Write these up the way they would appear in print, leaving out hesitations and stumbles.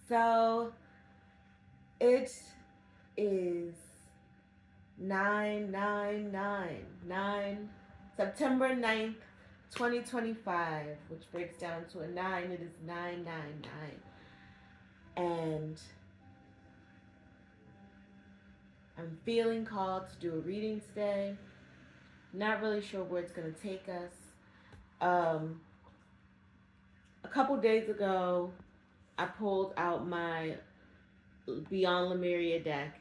So it is 9 September 9th, 2025, which breaks down to a 9. It is 999. And I'm feeling called to do a reading today. Not really sure where it's going to take us. Um, a couple days ago, I pulled out my Beyond Lemuria deck,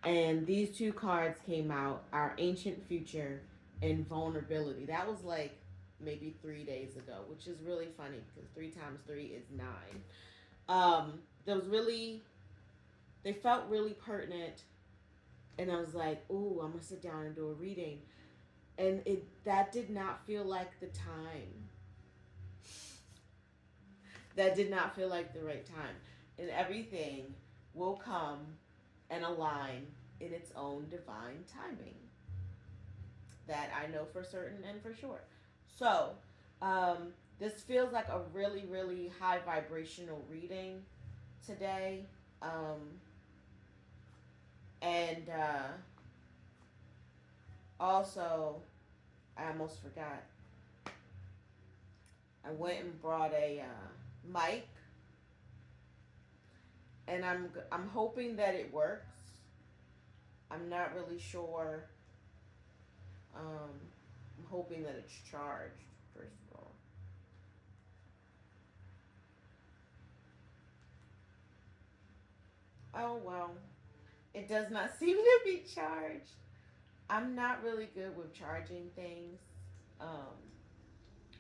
and these two cards came out: Our Ancient Future and Vulnerability. That was like maybe 3 days ago, which is really funny because three times three is nine. That was really, they felt really pertinent, and I was like, "Ooh, I'm gonna sit down and do a reading." And it that did not feel like the time. That did not feel like the right time, and everything will come and align in its own divine timing. That I know for certain and for sure. So, this feels like a really, really high vibrational reading today. Um, and also, I almost forgot. I went and brought a mic, and I'm hoping that it works. I'm not really sure. I'm hoping that it's charged first of all. Oh well, it does not seem to be charged. I'm not really good with charging things, um,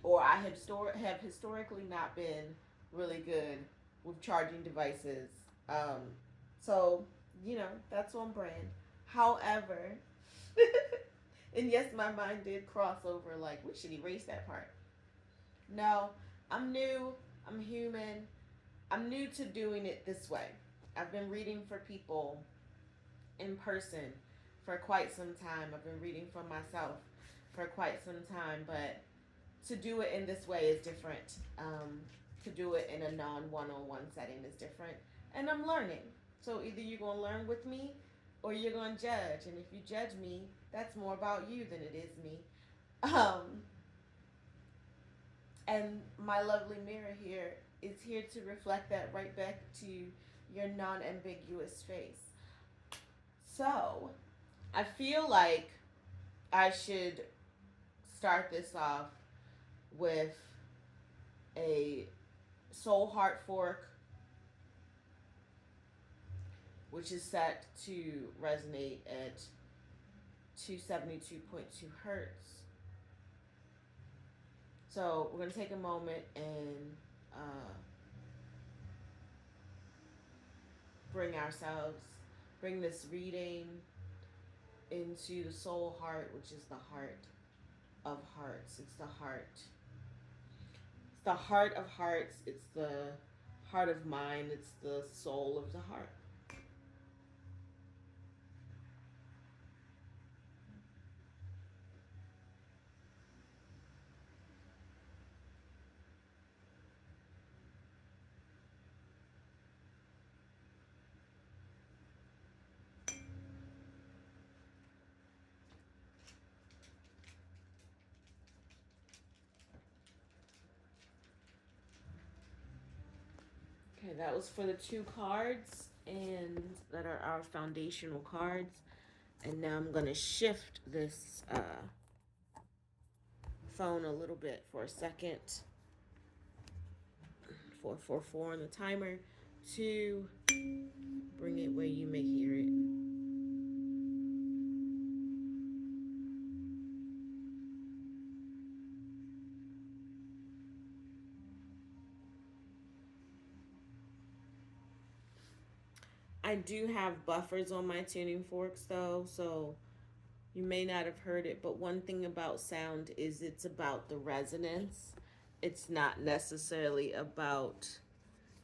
or I have historically not been really good with charging devices. Um, so that's on brand. However, and yes, my mind did cross over like we should erase that part. No, I'm new. I'm human. I'm new to doing it this way. I've been reading for people in person for quite some time. I've been reading for myself for quite some time, but to do it in this way is different. To do it in a non one on one setting is different. And I'm learning. So either you're going to learn with me or you're going to judge. And if you judge me, that's more about you than it is me. Um, and my lovely mirror here is here to reflect that right back to your non ambiguous face. So I feel like I should start this off with a soul heart fork, which is set to resonate at 272.2 hertz. So we're going to take a moment and uh, bring ourselves, bring this reading into the soul heart, which is the heart of hearts. It's the heart. It's the heart of hearts. It's the heart of mind. It's the soul of the heart. Okay, that was for the two cards, and that are our foundational cards. And now I'm going to shift this phone a little bit for a second. 444 on the timer to bring it where you may hear it. I do have buffers on my tuning forks though, so you may not have heard it, but one thing about sound is it's about the resonance. It's not necessarily about,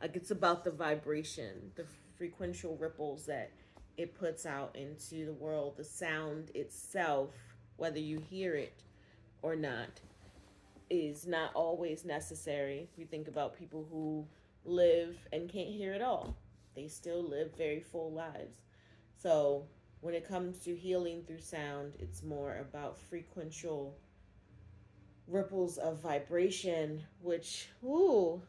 like, it's about the vibration, the frequential ripples that it puts out into the world. The sound itself, whether you hear it or not, is not always necessary. If you think about people who live and can't hear at all, They still live very full lives. So when it comes to healing through sound, it's more about frequential ripples of vibration, which, ooh,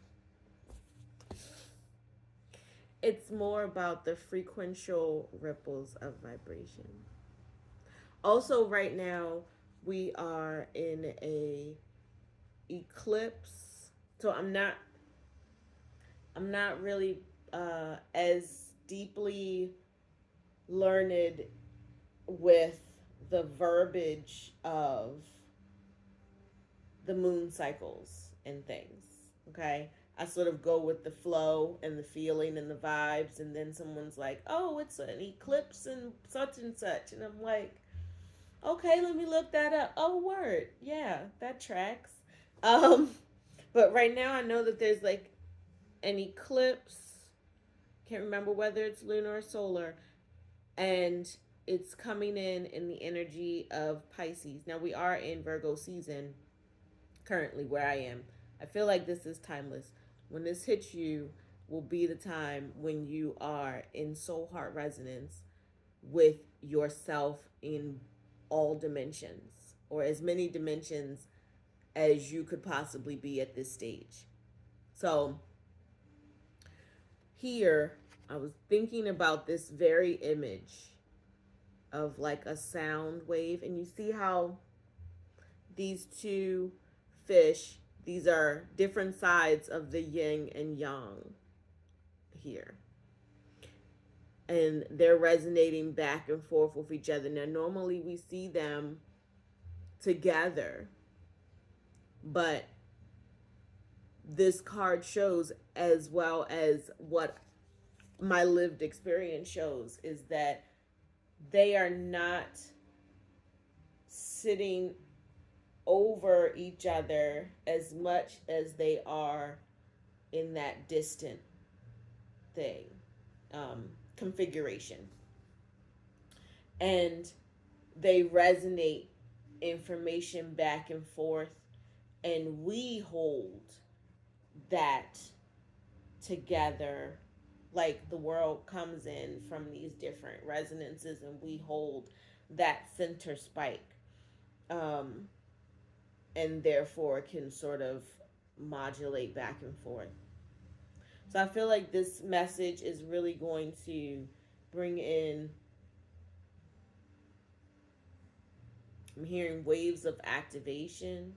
it's more about the frequential ripples of vibration. Also, right now, we are in a eclipse. So I'm not really as deeply learned with the verbiage of the moon cycles and things. Okay. I sort of go with the flow and the feeling and the vibes, and then someone's like, oh, it's an eclipse and such and such. And I'm like, okay, let me look that up. Oh, word. Yeah, that tracks. Um, but right now I know that there's like an eclipse. Can't remember whether it's lunar or solar, and it's coming in the energy of Pisces. Now we are in Virgo season currently where I am. I feel like this is timeless. When this hits you, will be the time when you are in soul heart resonance with yourself in all dimensions, or as many dimensions as you could possibly be at this stage. So here I was thinking about this very image of like a sound wave, and you see how these two fish, these are different sides of the yin and yang here, and they're resonating back and forth with each other. Now normally we see them together, but this card shows, as well as what my lived experience shows, is that they are not sitting over each other as much as they are in that distant thing, configuration. And they resonate information back and forth, and we hold that together. Like the world comes in from these different resonances, and we hold that center spike, um, and therefore can sort of modulate back and forth. So I feel like this message is really going to bring in, I'm hearing waves of activation.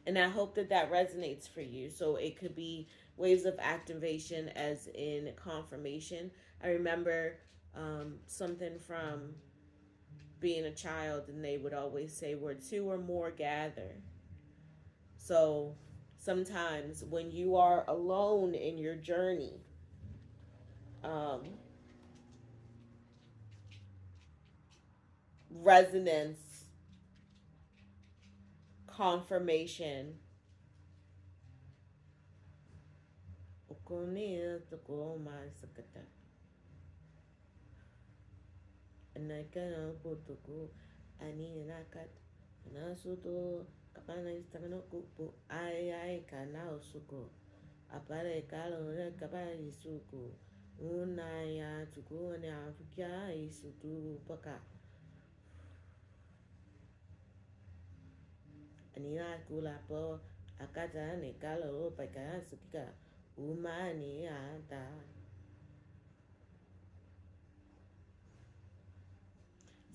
And I hope that that resonates for you. So it could be waves of activation as in confirmation. I remember something from being a child, and they would always say, where two or more gather. So sometimes when you are alone in your journey, um, resonance, confirmation, ay ay kana usuko apare kalo ne kabari suku una ya tuku ne afukia isutu paka anina kula po akata ne kalo paka sukika umani ata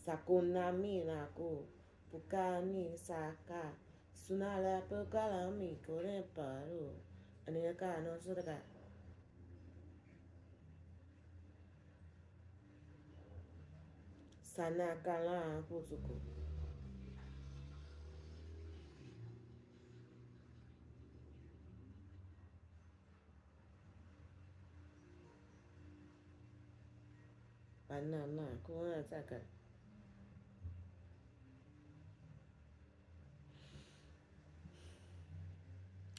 sakuna mina ko pukani saka sunala pekala mi kore paru anina kano sudaka sana kala kusuku banana kuna saka.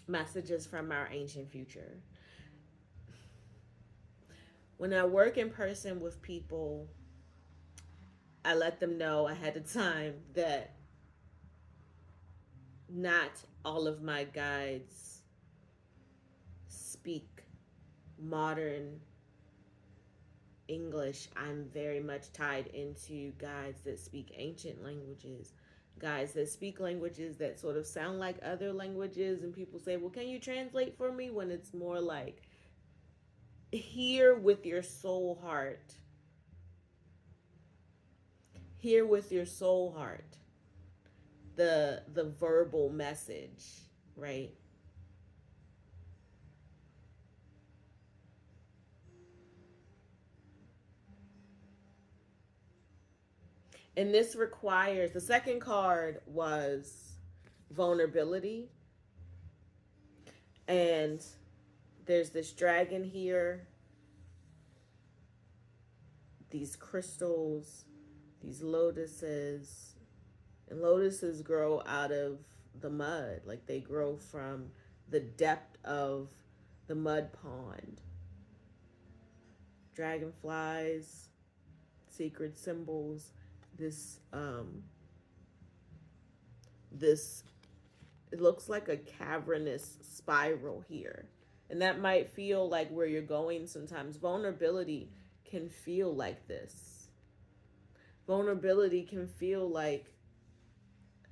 Messages from our ancient future. When I work in person with people, I let them know ahead of time that not all of my guides speak modern English, I'm very much tied into guides that speak ancient languages, guys that speak languages that sort of sound like other languages. And people say, well, can you translate for me? When it's more like, hear with your soul heart, hear with your soul heart the verbal message, right? And this requires, the second card was vulnerability. And there's this dragon here, these crystals, these lotuses. And lotuses grow out of the mud, like they grow from the depth of the mud pond. Dragonflies, sacred symbols, this this it looks like a cavernous spiral here. And that might feel like where you're going sometimes. Vulnerability can feel like this. Vulnerability can feel like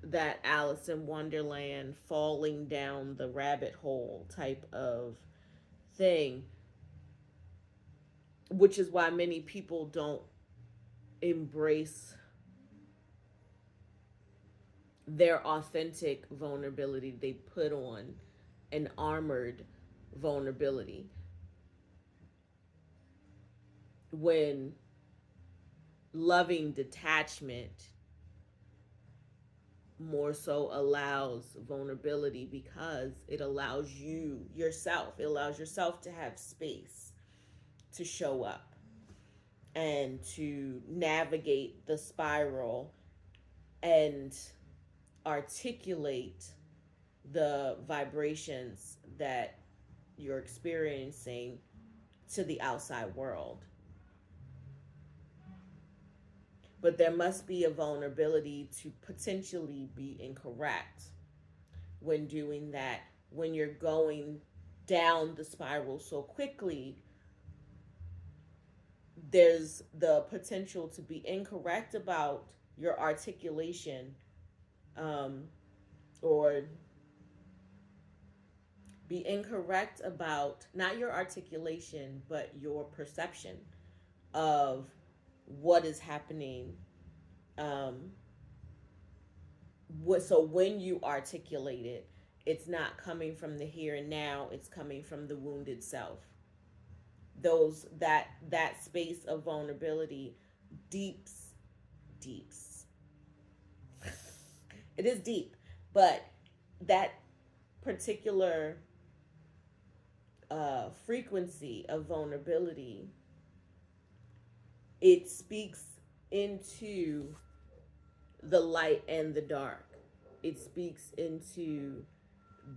that Alice in Wonderland falling down the rabbit hole type of thing, which is why many people don't embrace their authentic vulnerability. They put on an armored vulnerability when loving detachment more so allows vulnerability, because it allows you yourself, it allows yourself to have space to show up and to navigate the spiral and articulate the vibrations that you're experiencing to the outside world. But there must be a vulnerability to potentially be incorrect when doing that, when you're going down the spiral so quickly. There's the potential to be incorrect about your articulation, um, or be incorrect about not your articulation, but your perception of what is happening. Um, so when you articulate it, it's not coming from the here and now, it's coming from the wounded self. That space of vulnerability deeps deeps it is deep, but that particular frequency of vulnerability, it speaks into the light and the dark. It speaks into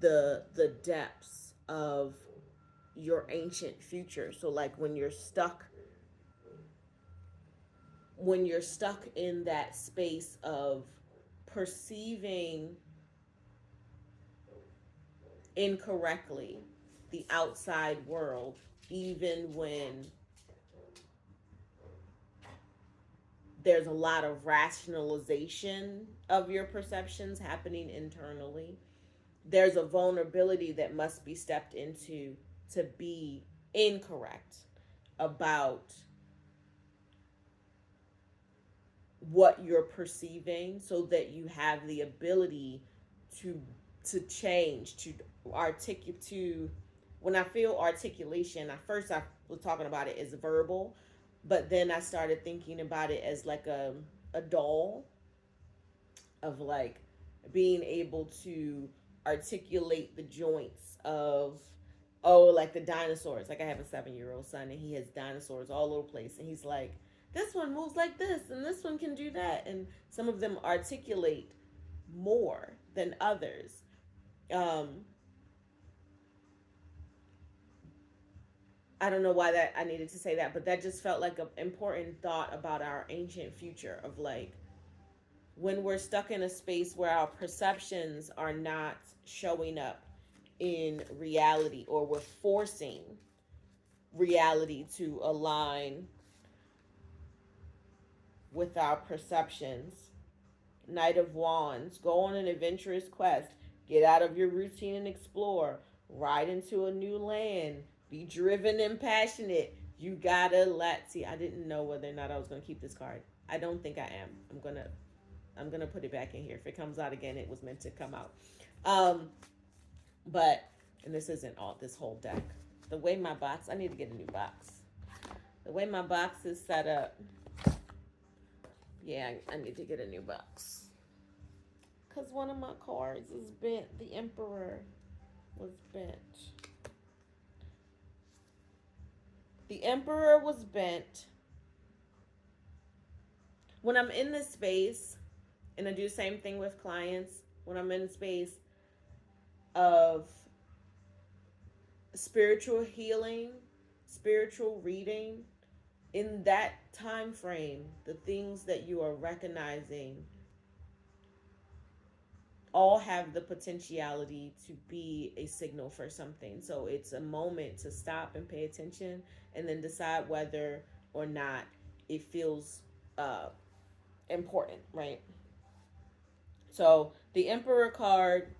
the depths of your ancient future. So like when you're stuck in that space of perceiving incorrectly the outside world, even when there's a lot of rationalization of your perceptions happening internally, there's a vulnerability that must be stepped into to be incorrect about what you're perceiving, so that you have the ability to change, to articulate, to when I feel articulation, at first I was talking about it as verbal, but then I started thinking about it as like a doll, of like being able to articulate the joints of, oh, like the dinosaurs. Like I have a 7-year old son and he has dinosaurs all over the place, and he's like, this one moves like this and this one can do that, and some of them articulate more than others. um I don't know why that I needed to say that, but that just felt like an important thought about our ancient future, of like when we're stuck in a space where our perceptions are not showing up in reality, or we're forcing reality to align with our perceptions. Knight of Wands, go on an adventurous quest, get out of your routine and explore, ride into a new land, be driven and passionate. You gotta see, I didn't know whether or not I was gonna keep this card. I don't think I am. I'm gonna put it back in here. If it comes out again, it was meant to come out. Um, but and this isn't all this whole deck. The way my box, I need to get a new box. The way my box is set up, yeah, I need to get a new box. Because one of my cards is bent. The Emperor was bent. The Emperor was bent. When I'm in this space, and I do the same thing with clients, when I'm in a space of spiritual healing, spiritual reading, in that time frame, the things that you are recognizing all have the potentiality to be a signal for something. So it's a moment to stop and pay attention, and then decide whether or not it feels important, right? So the Emperor card.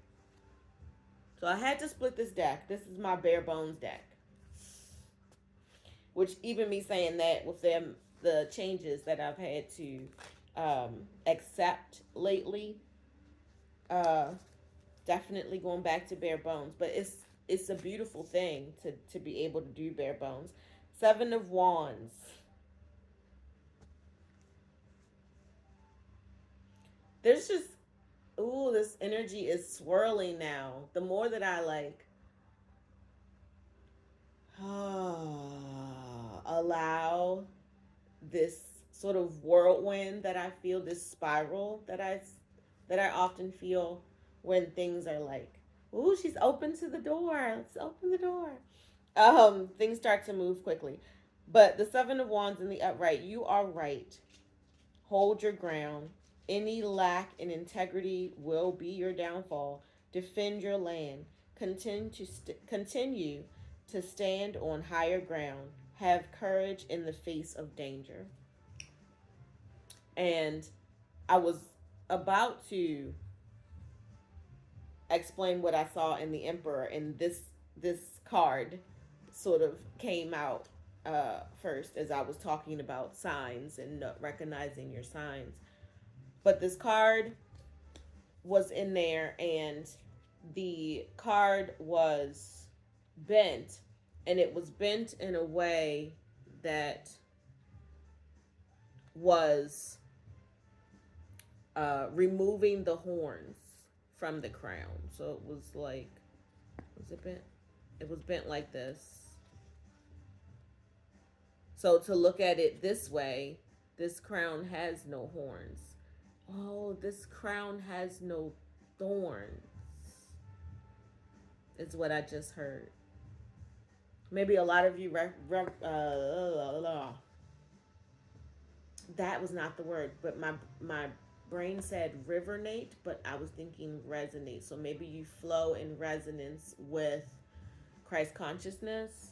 So I had to split this deck. This is my bare bones deck. Which, even me saying that, with them, the changes that I've had to accept lately, uh, definitely going back to bare bones. But it's a beautiful thing to be able to do bare bones. Seven of Wands. There's just, ooh, this energy is swirling now. The more that I allow this sort of whirlwind that I feel, this spiral that I often feel when things are like, ooh, she's open to the door. Let's open the door. Things start to move quickly. But the Seven of Wands in the upright, you are right. Hold your ground. Any lack in integrity will be your downfall. Defend your land. Continue to stand on higher ground. Have courage in the face of danger. And I was about to explain what I saw in the Emperor, and this card sort of came out first as I was talking about signs and recognizing your signs. But this card was in there, and the card was bent, and it was bent in a way that was removing the horns from the crown. So it was like, was it bent? It was bent like this. So to look at it this way, this crown has no horns. Oh, this crown has no thorns, is what I just heard. Maybe a lot of you that was not the word, but my brain said rivernate, but I was thinking resonate. So maybe you flow in resonance with Christ consciousness,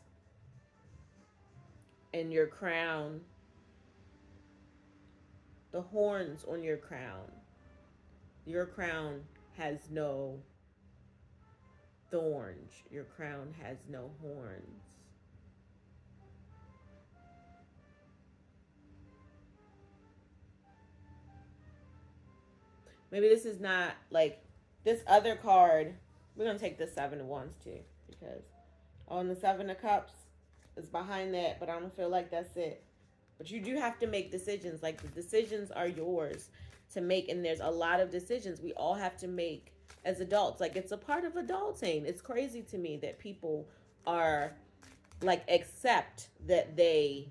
and your crown, the horns on your crown has no thorns. Your crown has no horns. Maybe this is not like this other card. We're going to take the Seven of Wands too, because on the Seven of Cups is behind that, but I don't feel like that's it. But you do have to make decisions. Like, the decisions are yours to make, and there's a lot of decisions we all have to make as adults. Like, it's a part of adulting. It's crazy to me that people are like accept that they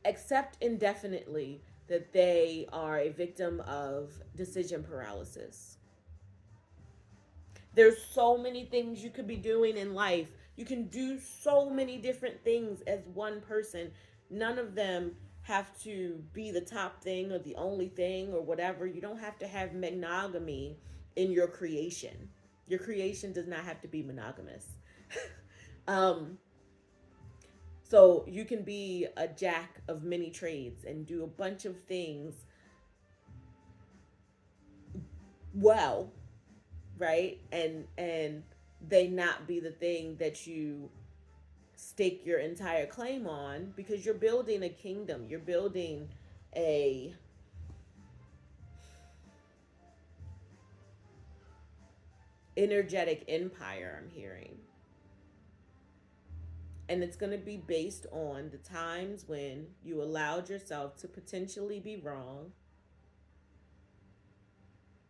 accept indefinitely that they are a victim of decision paralysis. There's so many things you could be doing in life. You can do so many different things as one person. None of them have to be the top thing or the only thing or whatever. You don't have to have monogamy in your creation. Your creation does not have to be monogamous. um, so you can be a jack of many trades and do a bunch of things well, right? And they not be the thing that you stake your entire claim on, because you're building a kingdom. You're building a energetic empire, I'm hearing. And it's going to be based on the times when you allowed yourself to potentially be wrong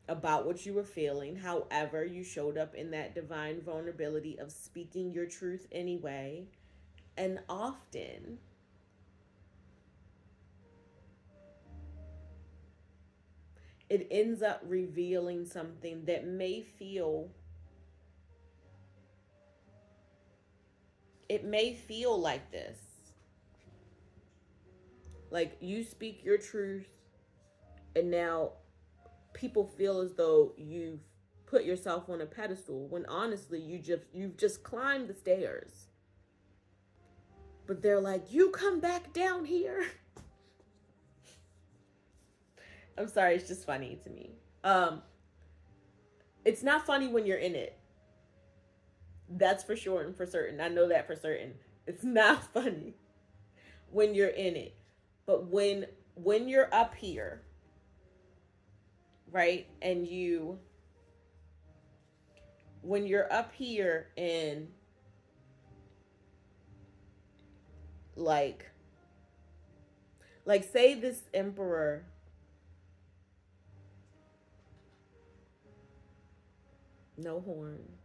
about what you were feeling. However, you showed up in that divine vulnerability of speaking your truth anyway. And often, it ends up revealing something that may feel like this. Like, you speak your truth, and now people feel as though you've put yourself on a pedestal, when honestly you've just climbed the stairs. But they're like, you come back down here. I'm sorry, it's just funny to me. It's not funny when you're in it. That's for sure and for certain. I know that for certain. It's not funny when you're in it. But when you're up here, right? And when you're up here and like say this emperor, no horns.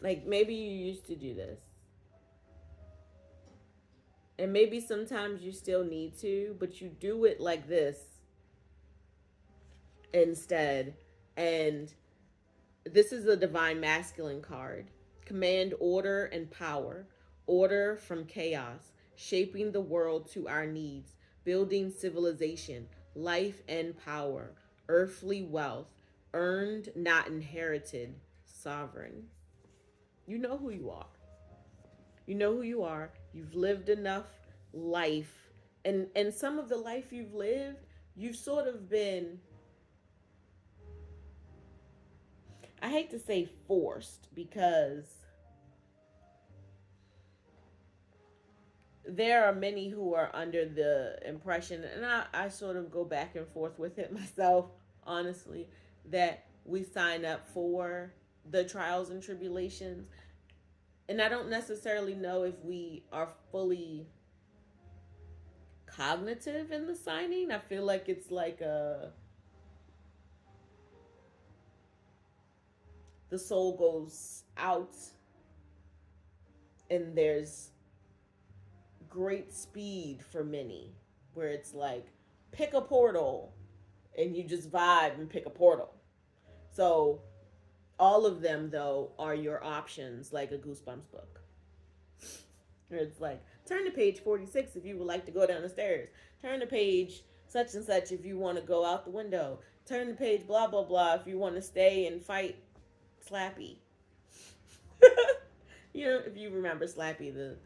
Like, maybe you used to do this. And maybe sometimes you still need to, but you do it like this instead. And this is a divine masculine card. Command order and power. Order from chaos. Shaping the world to our needs. Building civilization. Life and power. Earthly wealth. Earned, not inherited. Sovereign. You know who you are. You know who you are. You've lived enough life. And some of the life you've lived, you've sort of been, I hate to say forced, because there are many who are under the impression, and I sort of go back and forth with it myself, honestly, that we sign up for the trials and tribulations. And I don't necessarily know if we are fully cognitive in the signing. I feel like it's like the soul goes out and there's great speed for many, where it's like, pick a portal, and you just vibe and pick a portal. So all of them though are your options, like a Goosebumps book, where it's like, turn to page 46 if you would like to go down the stairs, turn to page such and such if you want to go out the window, turn to page blah blah blah if you want to stay and fight Slappy. You know, if you remember Slappy, the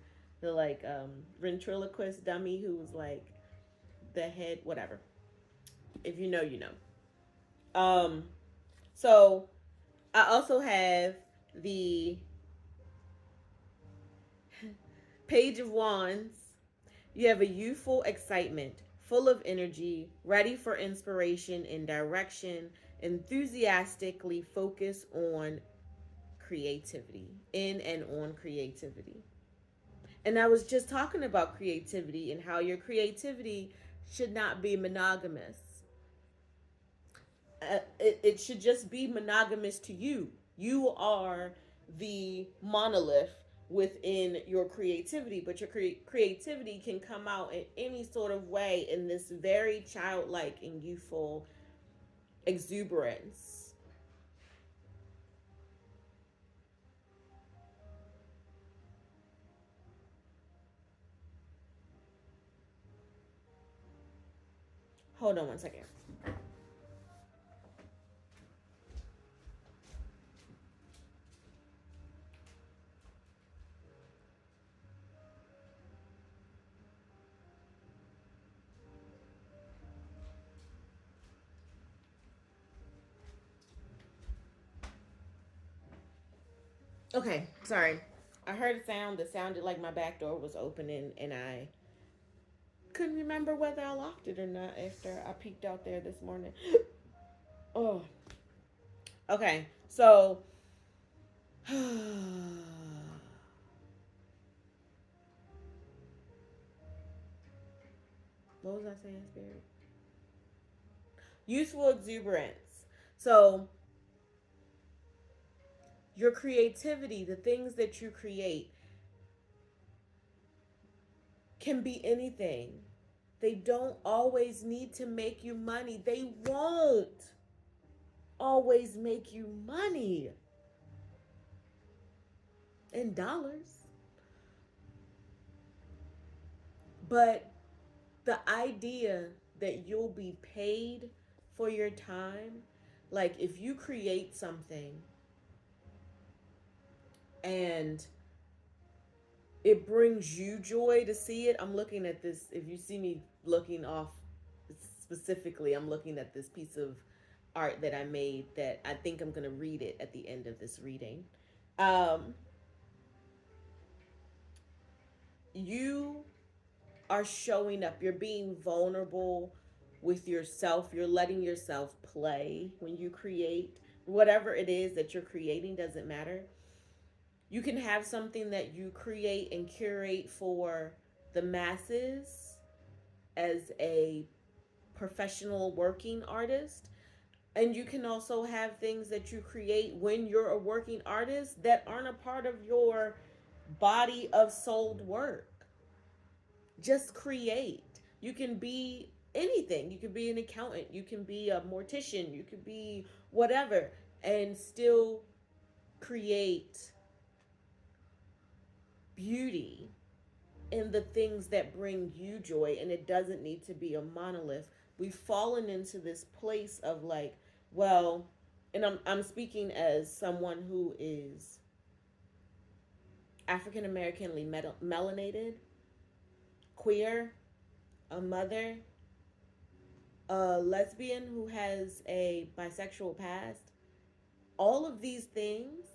like ventriloquist dummy who was like the head, whatever. If you know, you know. So I also have the Page of Wands. You have a youthful excitement, full of energy, ready for inspiration and direction, enthusiastically focus on creativity, in and on creativity. And I was just talking about creativity and how your creativity should not be monogamous. It should just be monogamous to you. You are the monolith within your creativity, but your creativity can come out in any sort of way in this very childlike and youthful exuberance. Hold on one second. Okay, sorry. I heard a sound that sounded like my back door was opening, and I couldn't remember whether I locked it or not after I peeked out there this morning. Oh, okay. So, what was I saying, Spirit? Youthful exuberance. So, your creativity, the things that you create, can be anything. They don't always need to make you money. They won't always make you money in dollars. But the idea that you'll be paid for your time, like if you create something and it brings you joy to see it. I'm looking at this. If you see me looking off specifically, I'm looking at this piece of art that I made that I think I'm going to read it at the end of this reading. Um, you are showing up, you're being vulnerable with yourself, you're letting yourself play when you create. Whatever it is that you're creating doesn't matter. You can have something that you create and curate for the masses as a professional working artist. And you can also have things that you create when you're a working artist that aren't a part of your body of sold work. Just create. You can be anything. You could be an accountant, you can be a mortician, you could be whatever, and still create beauty in the things that bring you joy. And it doesn't need to be a monolith. We've fallen into this place of like, well, and I'm speaking as someone who is African Americanly melanated, queer, a mother, a lesbian who has a bisexual past. All of these things,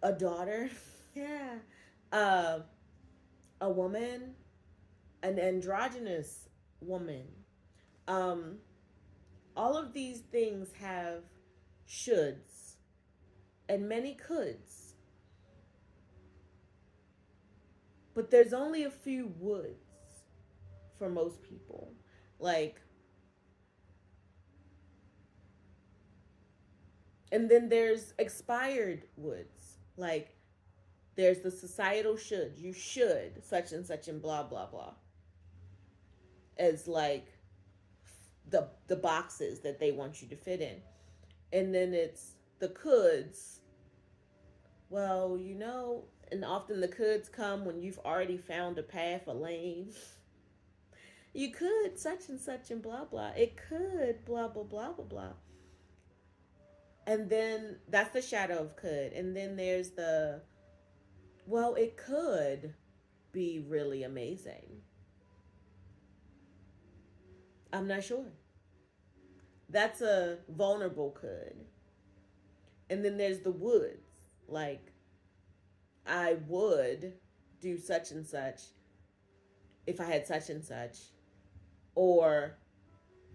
a daughter, yeah, uh, a woman, an androgynous woman. Um, all of these things have shoulds and many coulds, but there's only a few woulds for most people. Like, and then there's expired woulds. Like, there's the societal should. You should such and such and blah blah blah. As like the boxes that they want you to fit in. And then it's the coulds. Well, and often the coulds come when you've already found a path, a lane. You could such and such and blah blah. It could blah blah blah blah blah. And then that's the shadow of could. And then there's the, well, it could be really amazing. I'm not sure. That's a vulnerable could. And then there's the woulds. Like, I would do such and such if I had such and such. Or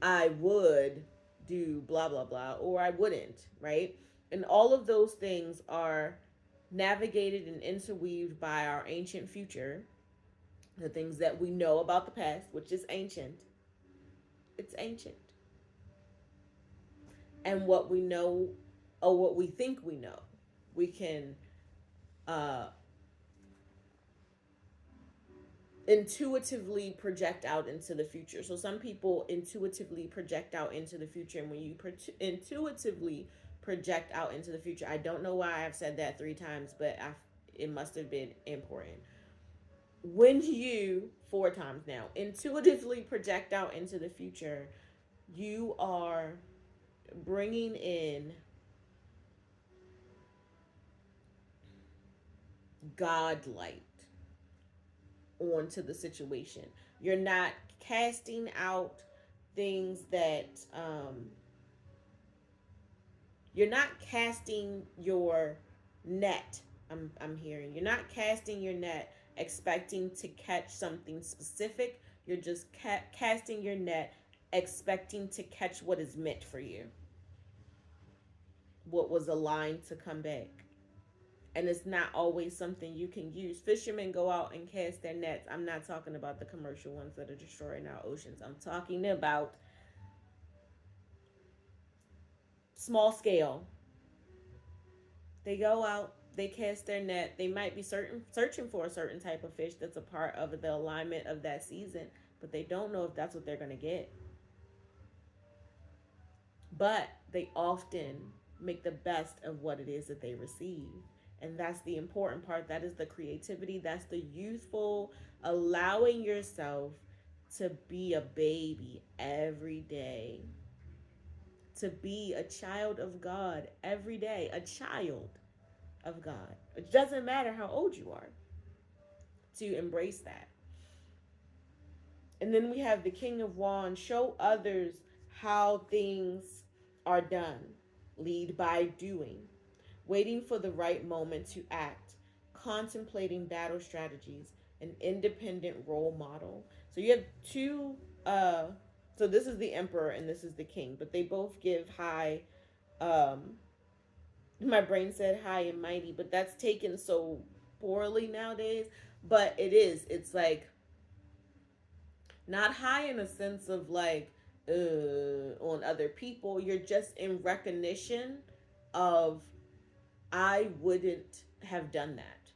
I would do blah, blah, blah. Or I wouldn't, right? And all of those things are navigated and interweaved by our ancient future, the things that we know about the past, which is ancient. It's ancient. And what we know, or what we think we know, we can uh, intuitively project out into the future. So some people intuitively project out into the future. And when you intuitively project out into the future, I don't know why I've said that 3 times, but it must have been important. When you, 4 times now, intuitively project out into the future, you are bringing in God light onto the situation. You're not casting out things that you're not casting your net. I'm hearing you're not casting your net expecting to catch something specific. You're just casting your net expecting to catch what is meant for you, what was aligned to come back. And it's not always something you can use. Fishermen go out and cast their nets. I'm not talking about the commercial ones that are destroying our oceans. I'm talking about small scale. They go out, they cast their net. They might be searching for a certain type of fish that's a part of the alignment of that season, but they don't know if that's what they're going to get. But they often make the best of what it is that they receive. And that's the important part. That is the creativity. That's the youthful, allowing yourself to be a baby every day, to be a child of God every day, a child of God. It doesn't matter how old you are, to embrace that. And then we have the King of Wands. Show others how things are done. Lead by doing. Waiting for the right moment to act. Contemplating battle strategies. An independent role model. So you have two. So this is the Emperor and this is the King, but they both give high. My brain said high and mighty, but that's taken so poorly nowadays. But it is. It's like not high in a sense of like on other people. You're just in recognition of I wouldn't have done that,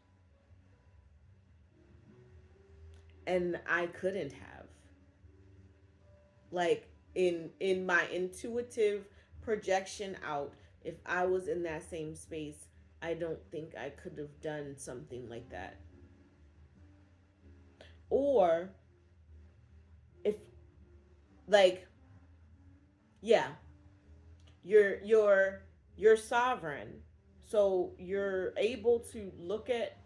and I couldn't have. Like in my intuitive projection out, if I was in that same space, I don't think I could have done something like that. Or if like yeah, you're sovereign. So you're able to look at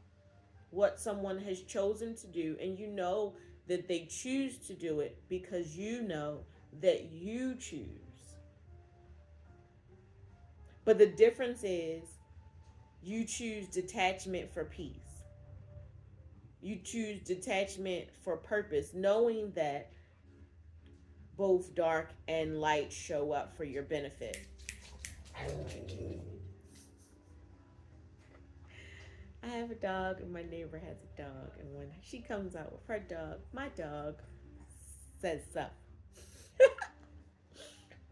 what someone has chosen to do and you know that they choose to do it because you know that you choose. But the difference is you choose detachment for peace. You choose detachment for purpose, knowing that both dark and light show up for your benefit. I have a dog, and my neighbor has a dog, and when she comes out with her dog, my dog says so.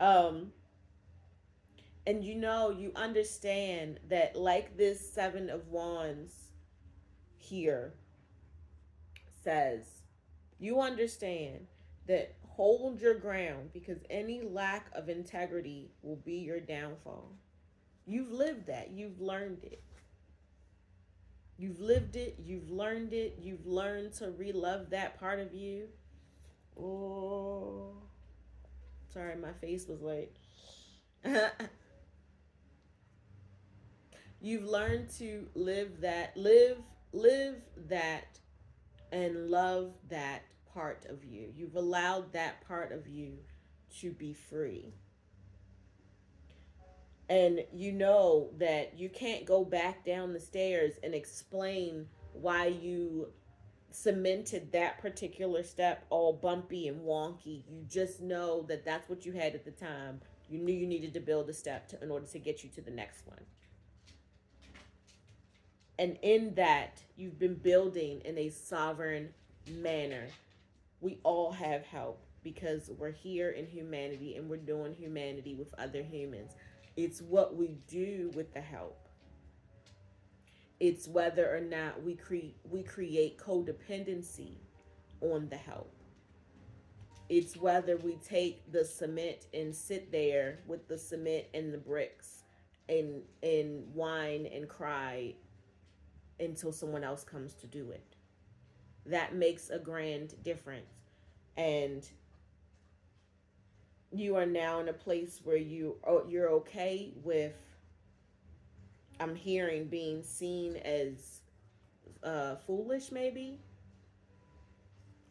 um, and you know, you understand that, like this Seven of Wands here says, you understand that hold your ground because any lack of integrity will be your downfall. You've lived that, you've learned it. You've lived it, you've learned it, you've learned to relove that part of you. Oh, sorry, my face was like. You've learned to live that, and love that part of you. You've allowed that part of you to be free. And you know that you can't go back down the stairs and explain why you cemented that particular step all bumpy and wonky. You just know that that's what you had at the time. You knew you needed to build a step in order to get you to the next one. And in that, you've been building in a sovereign manner. We all have help because we're here in humanity and we're doing humanity with other humans. It's what we do with the help. It's whether or not we create codependency on the help. It's whether we take the cement and sit there with the cement and the bricks and whine and cry until someone else comes to do it. That makes a grand difference. And you are now in a place where you're okay with, I'm hearing, being seen as foolish maybe,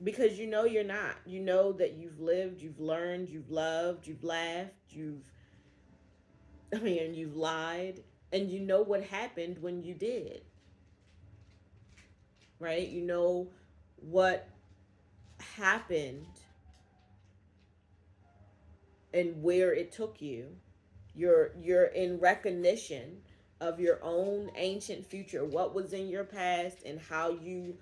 because you know you're not. You know that you've lived, you've learned, you've loved, you've laughed, I mean, and you've lied, and you know what happened when you did, right? You know what happened and where it took you. You're in recognition of your own ancient future, what was in your past and how you,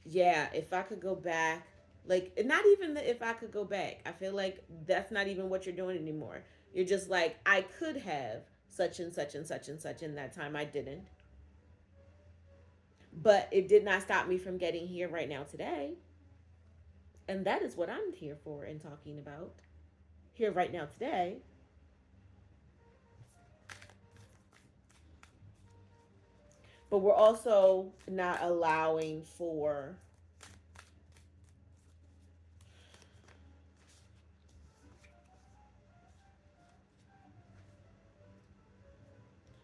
yeah, if I could go back, like not even the if I could go back. I feel like that's not even what you're doing anymore. You're just like, I could have such and such and such and such in that time. I didn't. But it did not stop me from getting here right now today. And that is what I'm here for and talking about. Here right now today. But we're also not allowing for,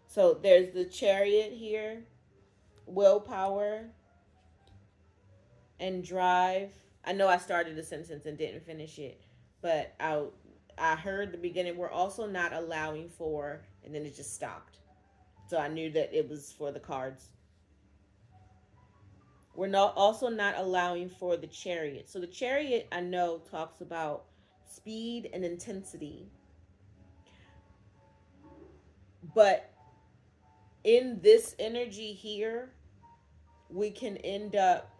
so there's the chariot here, willpower and drive. I know I started a sentence and didn't finish it, but I heard the beginning. We're also not allowing for, and then it just stopped. So I knew that it was for the cards. We're not also not allowing for the chariot. So the chariot I know talks about speed and intensity, but in this energy here, we can end up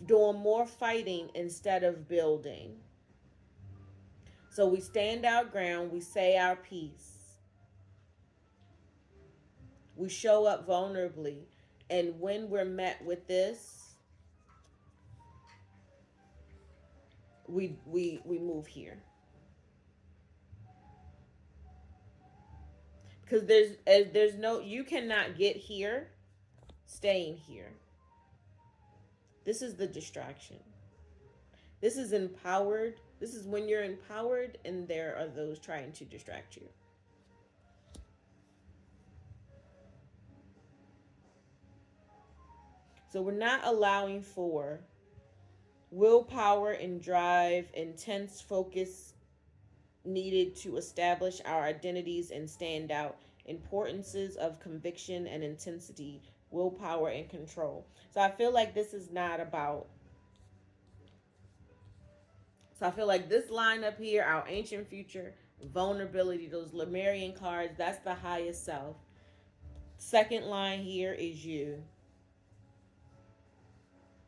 doing more fighting instead of building. So we stand our ground, we say our piece, we show up vulnerably, and when we're met with this, we move here because there's no, you cannot get here staying here. This is the distraction. This is empowered. This is when you're empowered, and there are those trying to distract you. So we're not allowing for willpower and drive, intense focus needed to establish our identities and stand out, importances of conviction and intensity, willpower and control. So I feel like this is not about, so I feel like this line up here, our ancient future, vulnerability, those Lemurian cards, that's the highest self. Second line here is you,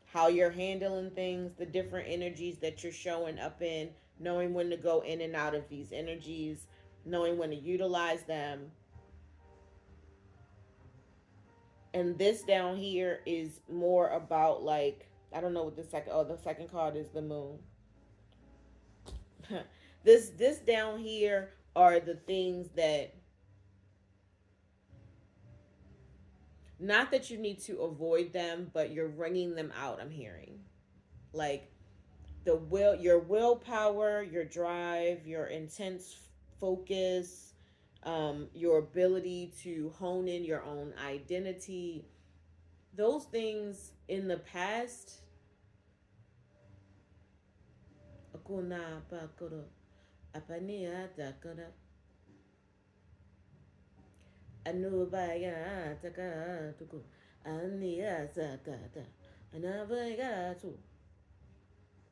how you're handling things, the different energies that you're showing up in, knowing when to go in and out of these energies, knowing when to utilize them. And this down here is more about, like, I don't know what the second, oh, the second card is the moon. This down here are the things that, not that you need to avoid them, but you're wringing them out. I'm hearing, like, the will, your willpower, your drive, your intense focus, your ability to hone in your own identity. Those things in the past,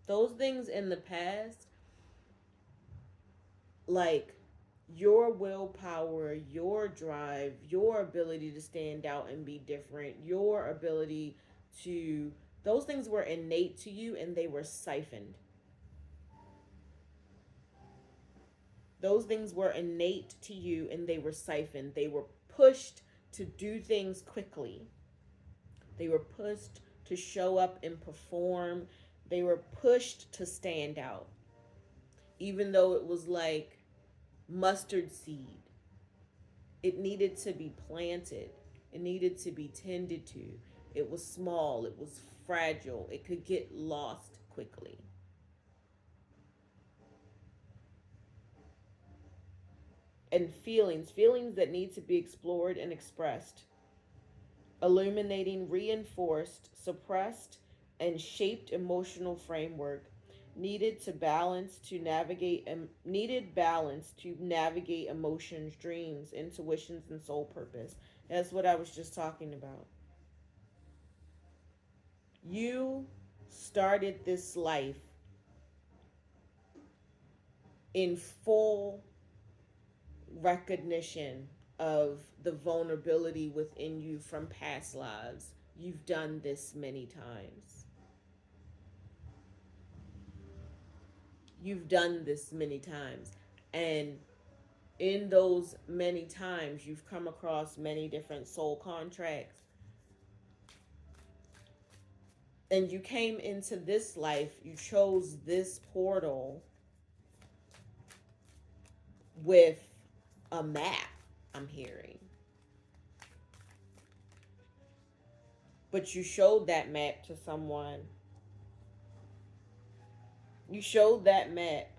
those things in the past, like your willpower, your drive, your ability to stand out and be different, your ability to, those things were innate to you and they were siphoned. Those things were innate to you and they were siphoned. They were pushed to do things quickly. They were pushed to show up and perform. They were pushed to stand out. Even though it was like mustard seed, it needed to be planted, it needed to be tended to. It was small, it was fragile, it could get lost quickly. And feelings that need to be explored and expressed, illuminating reinforced, suppressed, and shaped emotional framework, needed balance to navigate emotions, dreams, intuitions, and soul purpose. That's what I was just talking about. You started this life in full recognition of the vulnerability within you from past lives. You've done this many times. You've done this many times. And in those many times, you've come across many different soul contracts. And you came into this life, you chose this portal with a map, I'm hearing. But you showed that map to someone. You showed that map.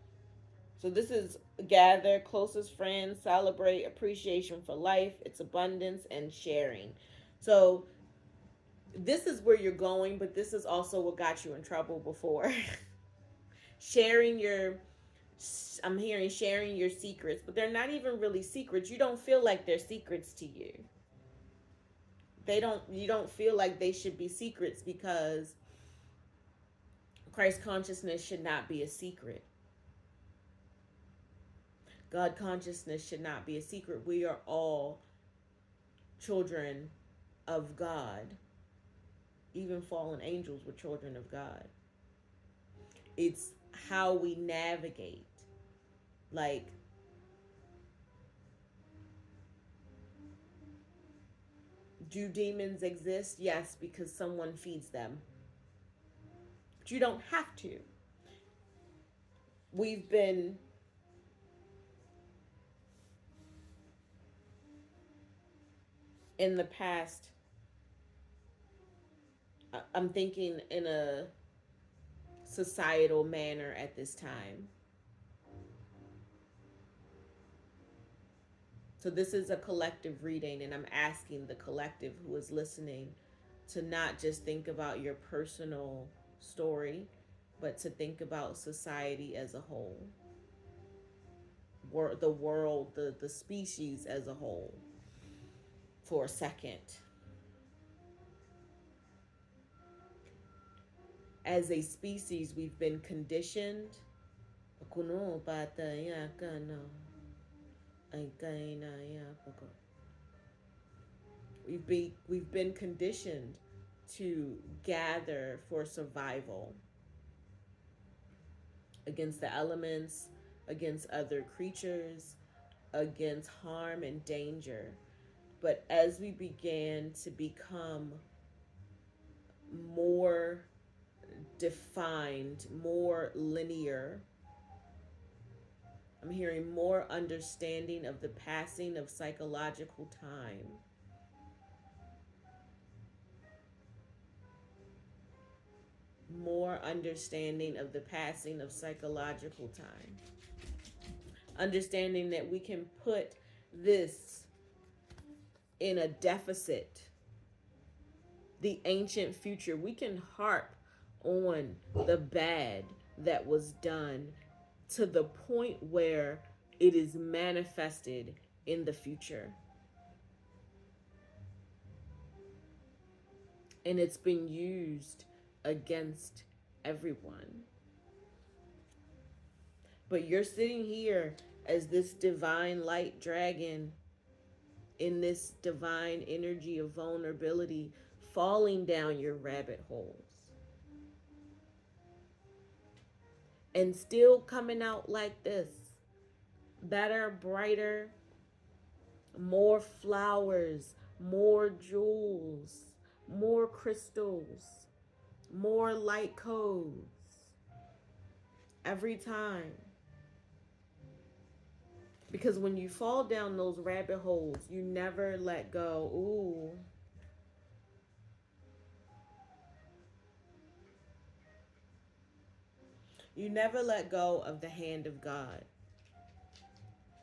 So this is gather closest friends, celebrate appreciation for life, its abundance, and sharing. So this is where you're going, but this is also what got you in trouble before. sharing your I'm hearing sharing your secrets, but they're not even really secrets. You don't feel like they're secrets to you. You don't feel like they should be secrets because Christ consciousness should not be a secret. God consciousness should not be a secret. We are all children of God. Even fallen angels were children of God. It's how we navigate. Like, do demons exist? Yes, because someone feeds them. But you don't have to. We've been in the past, I'm thinking in a societal manner at this time. So this is a collective reading, and I'm asking the collective who is listening to not just think about your personal story, but to think about society as a whole, the world, the species as a whole, for a second. As a species, we've been conditioned. We've been conditioned to gather for survival against the elements, against other creatures, against harm and danger. But as we began to become more defined, more linear, I'm hearing more understanding of the passing of psychological time. More understanding of the passing of psychological time. Understanding that we can put this in a deficit. The ancient future. We can harp on the bad that was done to the point where it is manifested in the future. And it's been used against everyone. But you're sitting here as this divine light dragon in this divine energy of vulnerability, falling down your rabbit holes. And still coming out like this. Better, brighter, more flowers, more jewels, more crystals, more light codes. Every time. Because when you fall down those rabbit holes, you never let go. Ooh. You never let go of the hand of God.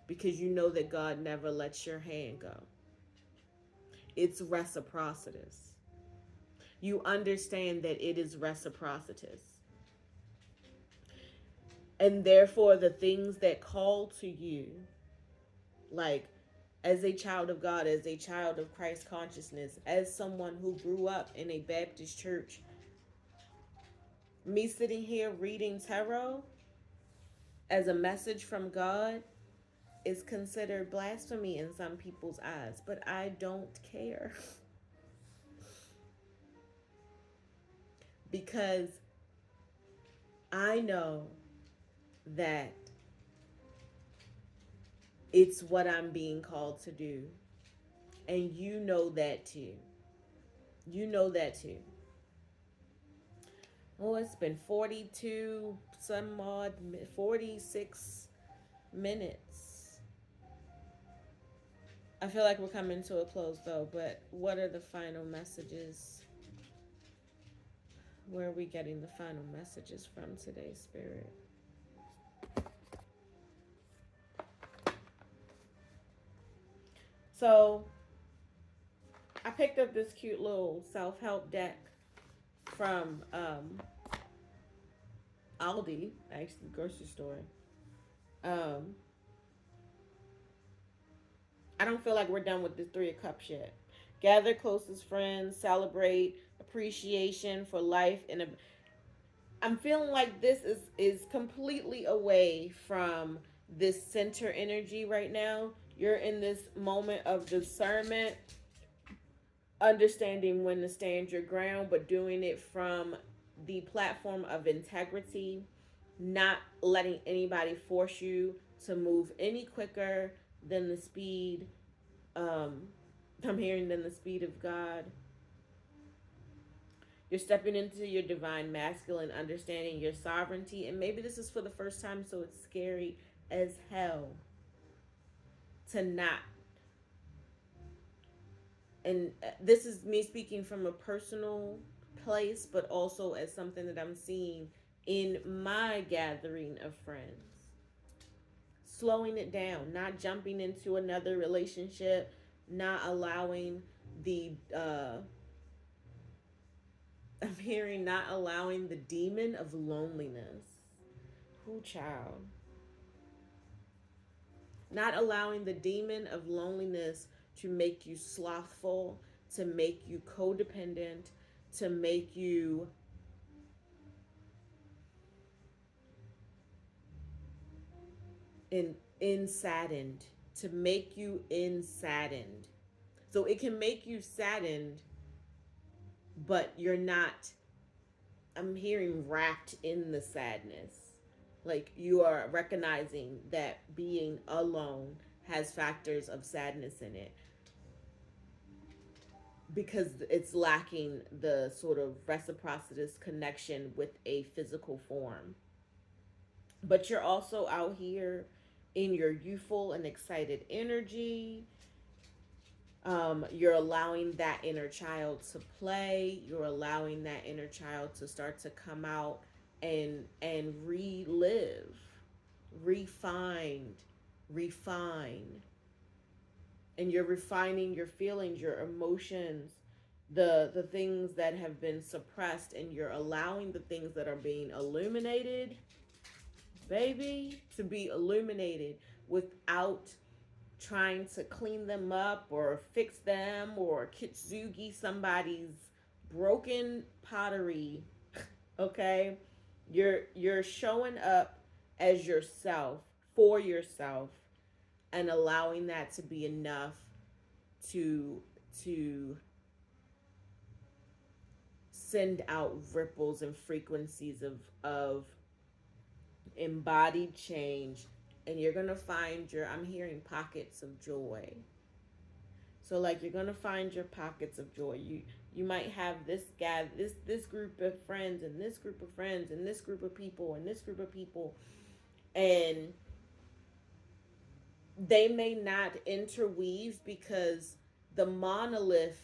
Because you know that God never lets your hand go. It's reciprocitous. You understand that it is reciprocitous. And therefore, the things that call to you, like as a child of God, as a child of Christ consciousness, as someone who grew up in a Baptist church, me sitting here reading tarot as a message from God is considered blasphemy in some people's eyes, but I don't care. Because I know that it's what I'm being called to do. And you know that too. You know that too. Oh, it's been 42 some odd, 46 minutes. I feel like we're coming to a close though, but what are the final messages? Where are we getting the final messages from today, Spirit? So, I picked up this cute little self-help deck from Aldi, actually, the grocery store. Um, I don't feel like we're done with the Three of Cups yet. Gather closest friends, celebrate appreciation for life, and I'm feeling like this is completely away from this center energy right now. You're in this moment of discernment, understanding when to stand your ground, but doing it from the platform of integrity, not letting anybody force you to move any quicker than the speed. Um, I'm hearing than the speed of God. You're stepping into your divine masculine, understanding your sovereignty, and maybe this is for the first time, so it's scary as hell to not. And this is me speaking from a personal place, but also as something that I'm seeing in my gathering of friends. Slowing it down, not jumping into another relationship, not allowing the I'm hearing not allowing the demon of loneliness. Who child? Not allowing the demon of loneliness to make you slothful, to make you codependent, to make you saddened, to make you saddened. So it can make you saddened, but you're not, I'm hearing, wrapped in the sadness. Like you are recognizing that being alone has factors of sadness in it because it's lacking the sort of reciprocitous connection with a physical form. But you're also out here in your youthful and excited energy. You're allowing that inner child to play. You're allowing that inner child to start to come out and relive, refined, refine. And you're refining your feelings, your emotions, the things that have been suppressed, and you're allowing the things that are being illuminated, baby, to be illuminated without trying to clean them up or fix them or kitsugi somebody's broken pottery. Okay, you're showing up as yourself, for yourself, and allowing that to be enough to to send out ripples and frequencies of embodied change. And you're gonna find your, I'm hearing, pockets of joy. So like you're gonna find your pockets of joy. You might have this group of friends and this group of friends and this group of people and this group of people, and they may not interweave because the monolith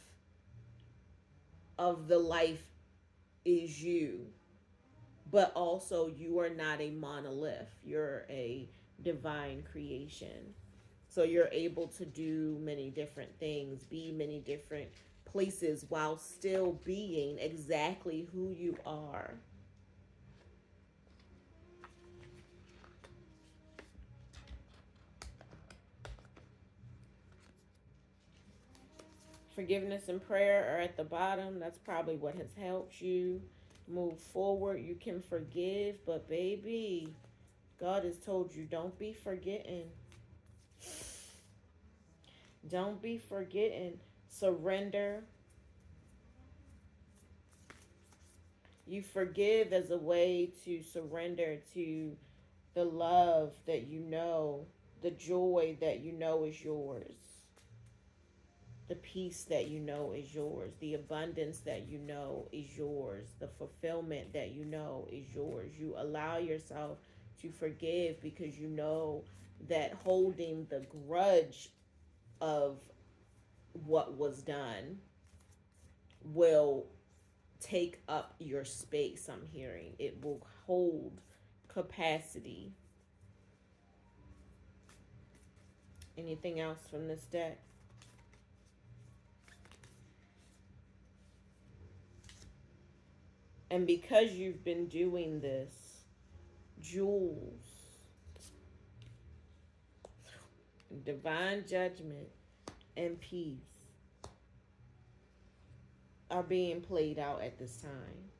of the life is you, but also you are not a monolith. You're a divine creation. So you're able to do many different things, be many different places while still being exactly who you are. Forgiveness and prayer are at the bottom. That's probably what has helped you move forward. You can forgive, but baby, God has told you don't be forgetting. Don't be forgetting. Surrender. You forgive as a way to surrender to the love that you know, the joy that you know is yours, the peace that you know is yours, the abundance that you know is yours, the fulfillment that you know is yours. You allow yourself to forgive because you know that holding the grudge of what was done will take up your space. I'm hearing it will hold capacity. Anything else from this deck? And because you've been doing this, jewels, divine judgment, and peace are being played out at this time.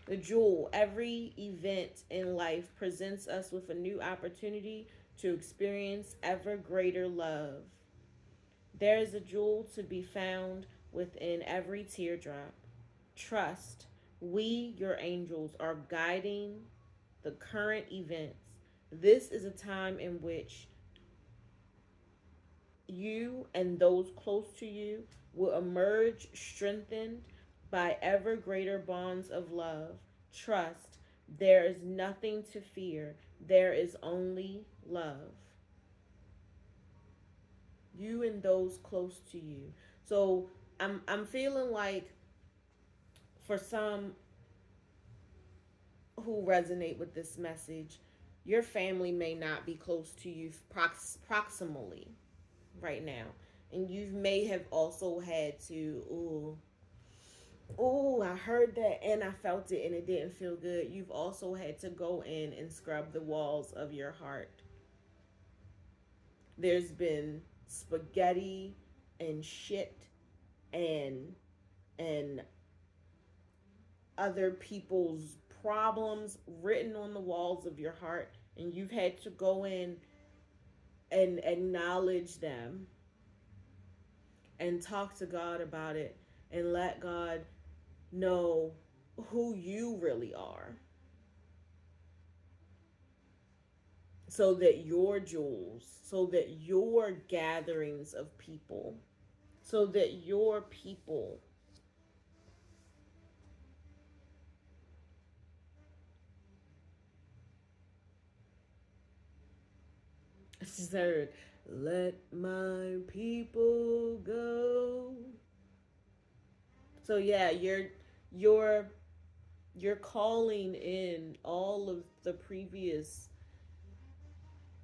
The jewel, every event in life presents us with a new opportunity to experience ever greater love. There is a jewel to be found within every teardrop. Trust, we, your angels, are guiding the current events. This is a time in which you and those close to you will emerge strengthened by ever greater bonds of love. Trust, there is nothing to fear, there is only love. You and those close to you. So I'm feeling like for some who resonate with this message, your family may not be close to you proximally right now. And you may have also had to, I heard that and I felt it and it didn't feel good. You've also had to go in and scrub the walls of your heart. There's been spaghetti and shit and and other people's problems written on the walls of your heart, and you've had to go in and acknowledge them and talk to God about it and let God know who you really are, so that your jewels, so that your gatherings of people, so that your people heard, let my people go. So yeah, you're you're calling in all of the previous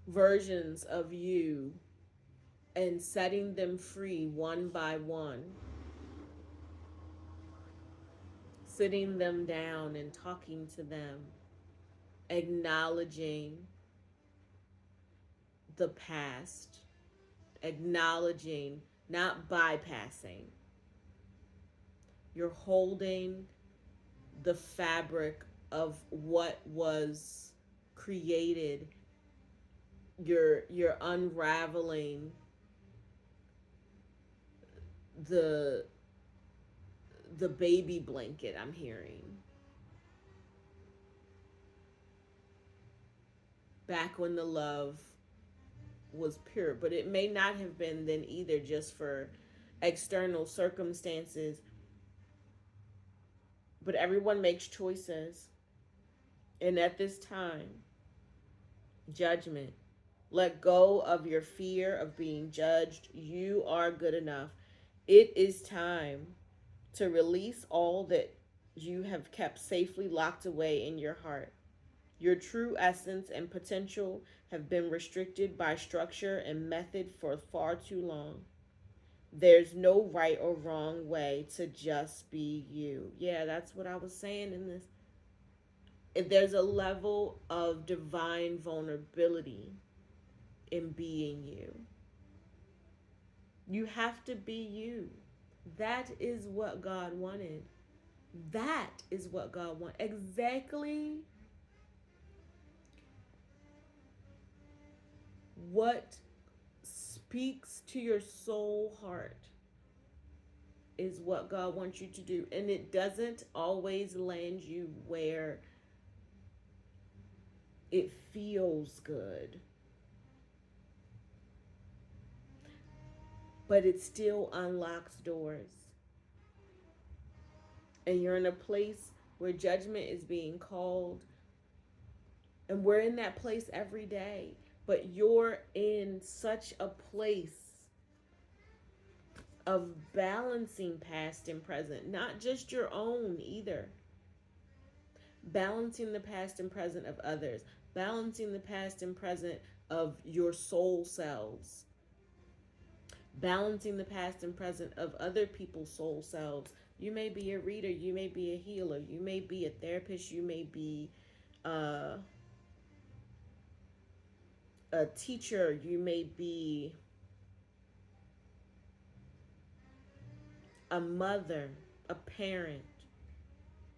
versions of you and setting them free one by one, sitting them down and talking to them, acknowledging the past, acknowledging, not bypassing. You're holding the fabric of what was created. You're unraveling the the baby blanket, I'm hearing. Back when the love was pure, but it may not have been then either, just for external circumstances. But everyone makes choices. And at this time, judgment. Let go of your fear of being judged. You are good enough. It is time to release all that you have kept safely locked away in your heart. Your true essence and potential have been restricted by structure and method for far too long. There's no right or wrong way to just be you. Yeah, that's what I was saying in this. There's a level of divine vulnerability in being you. You have to be you. That is what God wanted. That is what God wanted. Exactly what speaks to your soul heart is what God wants you to do. And it doesn't always land you where it feels good, but it still unlocks doors. And you're in a place where judgment is being called, and we're in that place every day, but you're in such a place of balancing past and present, not just your own either. Balancing the past and present of others, balancing the past and present of your soul selves, balancing the past and present of other people's soul selves. You may be a reader, you may be a healer, you may be a therapist, you may be uh, a teacher, you may be a mother, a parent.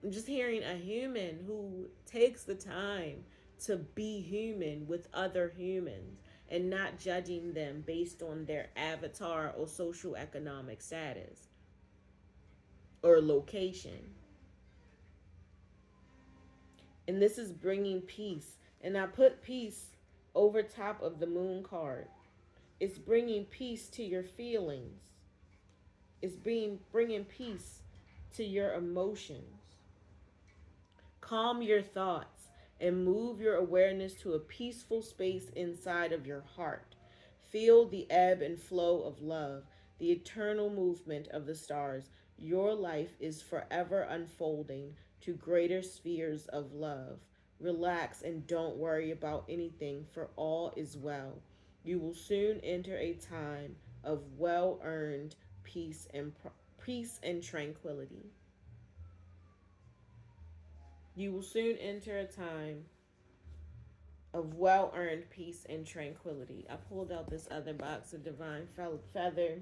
I'm just hearing a human who takes the time to be human with other humans and not judging them based on their avatar or social economic status or location. And this is bringing peace. And I put peace over top of the moon card. It's bringing peace to your feelings. It's bringing peace to your emotions. Calm your thoughts and move your awareness to a peaceful space inside of your heart. Feel the ebb and flow of love, the eternal movement of the stars. Your life is forever unfolding to greater spheres of love. Relax and don't worry about anything, for all is well. You will soon enter a time of well-earned peace and tranquility. You will soon enter a time of well earned peace and tranquility. I pulled out this other box of divine feather.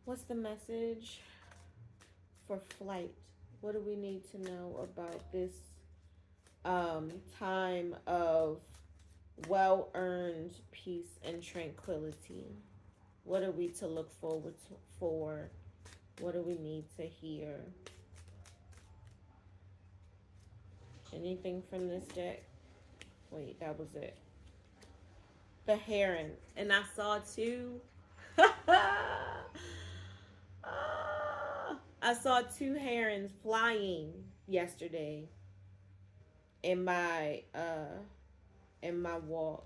What's the message for flight? What do we need to know about this time of well earned peace and tranquility? What are we to look forward to, for? What do we need to hear? Anything from this deck? Wait, that was it. The heron. And I saw two. I saw two herons flying yesterday in my walk.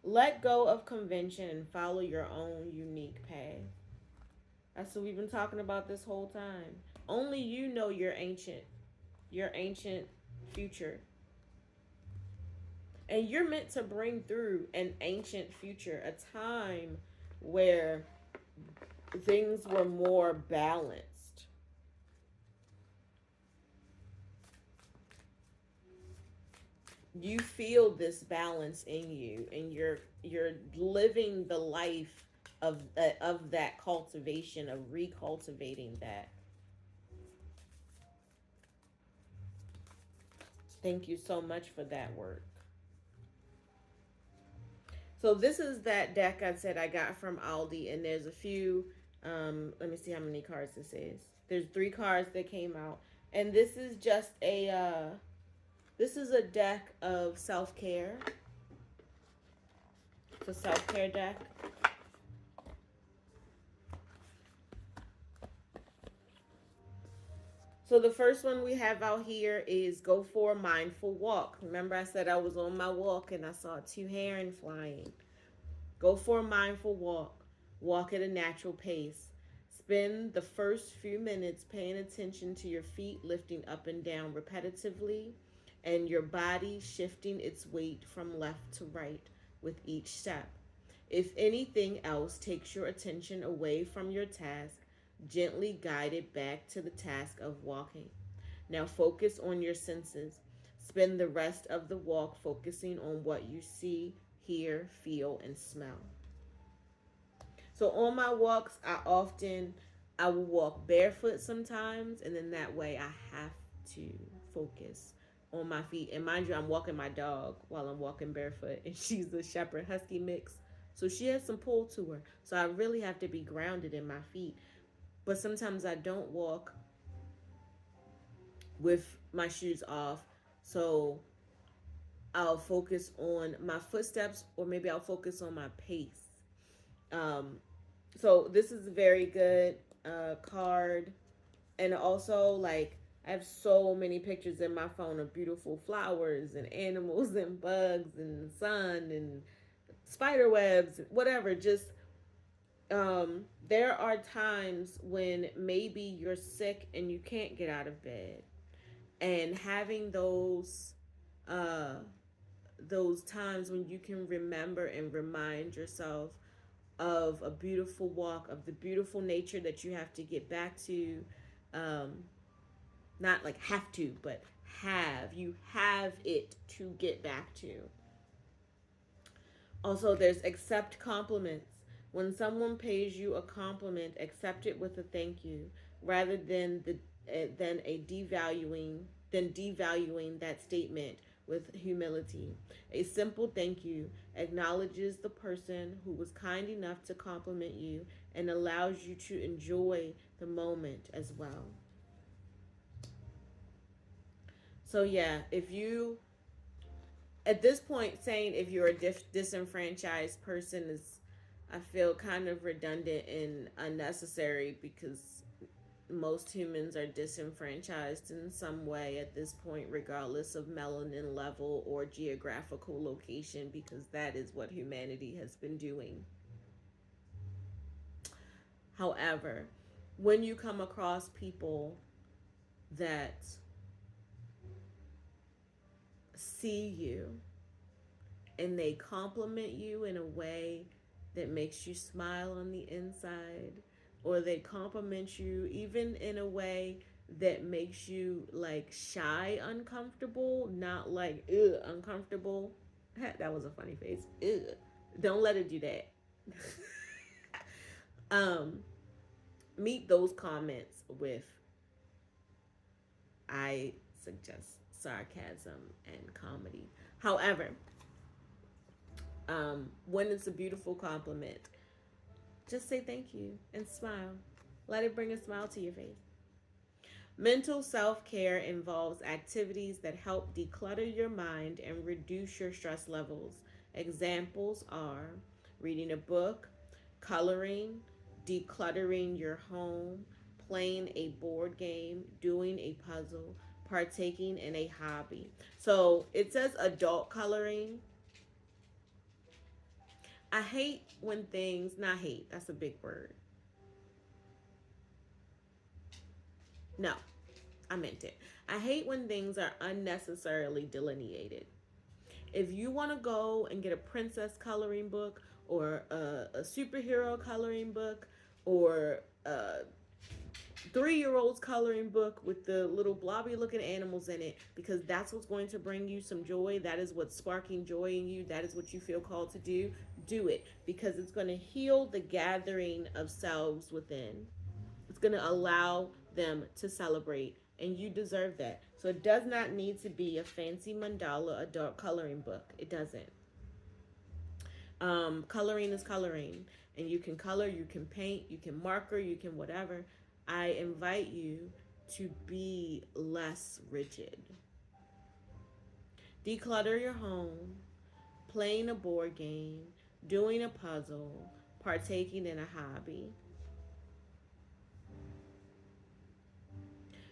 Let go of convention and follow your own unique path. That's what we've been talking about this whole time. Only you know your ancient future. And you're meant to bring through an ancient future, a time where things were more balanced. You feel this balance in you, and you're living the life of that cultivation, of recultivating that. Thank you so much for that work. So this is that deck I said I got from Aldi, and there's a few. Let me see how many cards this is. There's 3 cards that came out, and this is just this is a deck of self-care. It's a self-care deck. So the first one we have out here is go for a mindful walk. Remember I said I was on my walk and I saw 2 heron flying. Go for a mindful walk. Walk at a natural pace. Spend the first few minutes paying attention to your feet lifting up and down repetitively and your body shifting its weight from left to right with each step. If anything else takes your attention away from your task, gently guided back to the task of walking. Now focus on your senses. Spend the rest of the walk focusing on what you see, hear, feel, and smell. So on my walks, I will walk barefoot sometimes, and then that way I have to focus on my feet. And mind you, I'm walking my dog while I'm walking barefoot, and she's a Shepherd Husky mix, so she has some pull to her. So I really have to be grounded in my feet. But sometimes I don't walk with my shoes off, so I'll focus on my footsteps, or maybe I'll focus on my pace. Um, so this is a very good card. And also, like, I have so many pictures in my phone of beautiful flowers and animals and bugs and sun and spider webs, whatever. Just there are times when maybe you're sick and you can't get out of bed, and having uh those times when you can remember and remind yourself of a beautiful walk, of the beautiful nature that you have to get back to. Um, Not like have to, but you have it to get back to. Also, there's accept compliments. When someone pays you a compliment, accept it with a thank you, rather than devaluing that statement with humility. A simple thank you acknowledges the person who was kind enough to compliment you and allows you to enjoy the moment as well. So yeah, if you at this point saying if you're a disenfranchised person is, I feel, kind of redundant and unnecessary, because most humans are disenfranchised in some way at this point, regardless of melanin level or geographical location, because that is what humanity has been doing. However, when you come across people that see you and they compliment you in a way that makes you smile on the inside, or they compliment you even in a way that makes you like shy uncomfortable, not like uncomfortable. That was a funny face. Ugh. Don't let it do that. um Meet those comments with, I suggest, sarcasm and comedy. However, when it's a beautiful compliment, just say thank you and smile. Let it bring a smile to your face. Mental self care involves activities that help declutter your mind and reduce your stress levels. Examples are reading a book, coloring, decluttering your home, playing a board game, doing a puzzle, partaking in a hobby. So it says adult coloring. I hate when things, not hate, that's a big word. No, I meant it. I hate when things are unnecessarily delineated. If you want to go and get a princess coloring book, or a superhero coloring book, or a 3-year old's coloring book with the little blobby looking animals in it, because that's what's going to bring you some joy, that is what's sparking joy in you, that is what you feel called to do it, because it's going to heal the gathering of selves within. It's going to allow them to celebrate, and you deserve that. So it does not need to be a fancy mandala adult coloring book. It doesn't. Coloring is coloring, and you can color, you can paint, you can marker, you can whatever. I invite you to be less rigid. Declutter your home, playing a board game, doing a puzzle, partaking in a hobby.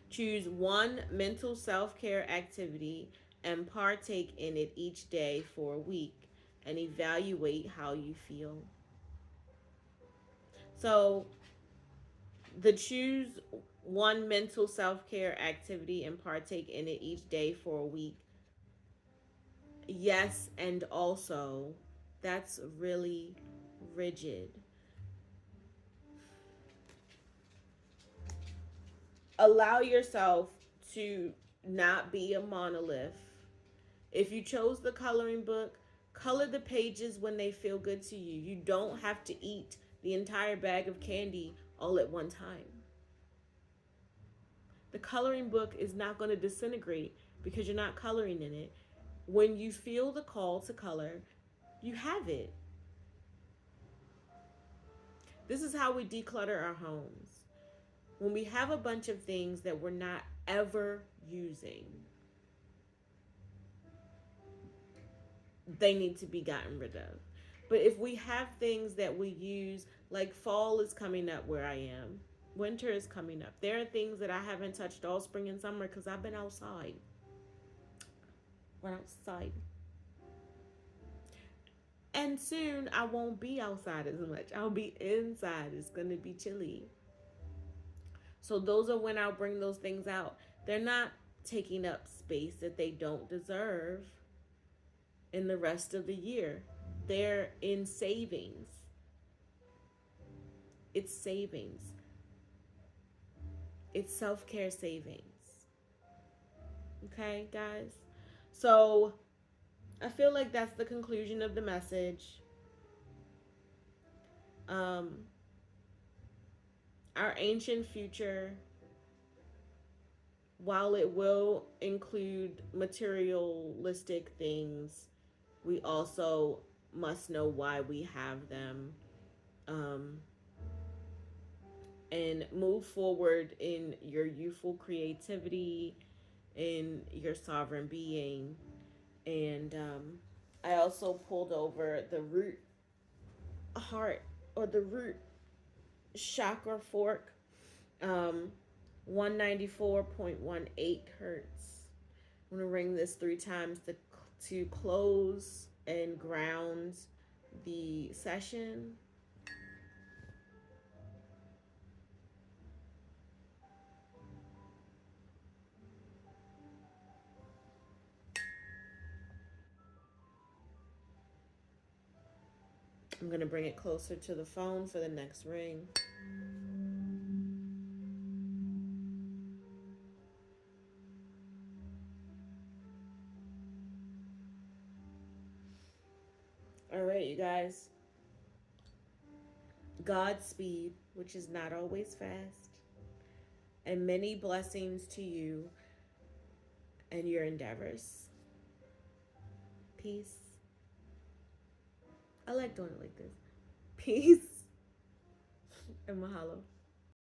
Choose one mental self care activity and partake in it each day for a week, and evaluate how you feel. So, the choose one mental self care activity and partake in it each day for a week. Yes, and also, that's really rigid. allow yourself to not be a monolith. If you chose the coloring book, color the pages when they feel good to you. You don't have to eat the entire bag of candy all at one time. The coloring book is not going to disintegrate because you're not coloring in it. When you feel the call to color, you have it. This is how we declutter our homes. When we have a bunch of things that we're not ever using, they need to be gotten rid of. But if we have things that we use, like fall is coming up where I am, winter is coming up. There are things that I haven't touched all spring and summer because I've been outside. Run outside. And soon I won't be outside as much. I'll be inside. It's going to be chilly. So those are when I'll bring those things out. They're not taking up space that they don't deserve in the rest of the year. They're in savings. It's savings. It's self-care savings. Okay, guys? So I feel like that's the conclusion of the message. Um, our ancient future, while it will include materialistic things, we also must know why we have them, um, and move forward in your youthful creativity, in your sovereign being. And I also pulled over the root heart or the root chakra fork, um, 194.18 hertz. I'm going to ring this 3 times to close and ground the session. I'm going to bring it closer to the phone for the next ring. All right, you guys. Godspeed, which is not always fast, and many blessings to you and your endeavors. Peace. I like doing it like this. Peace and mahalo.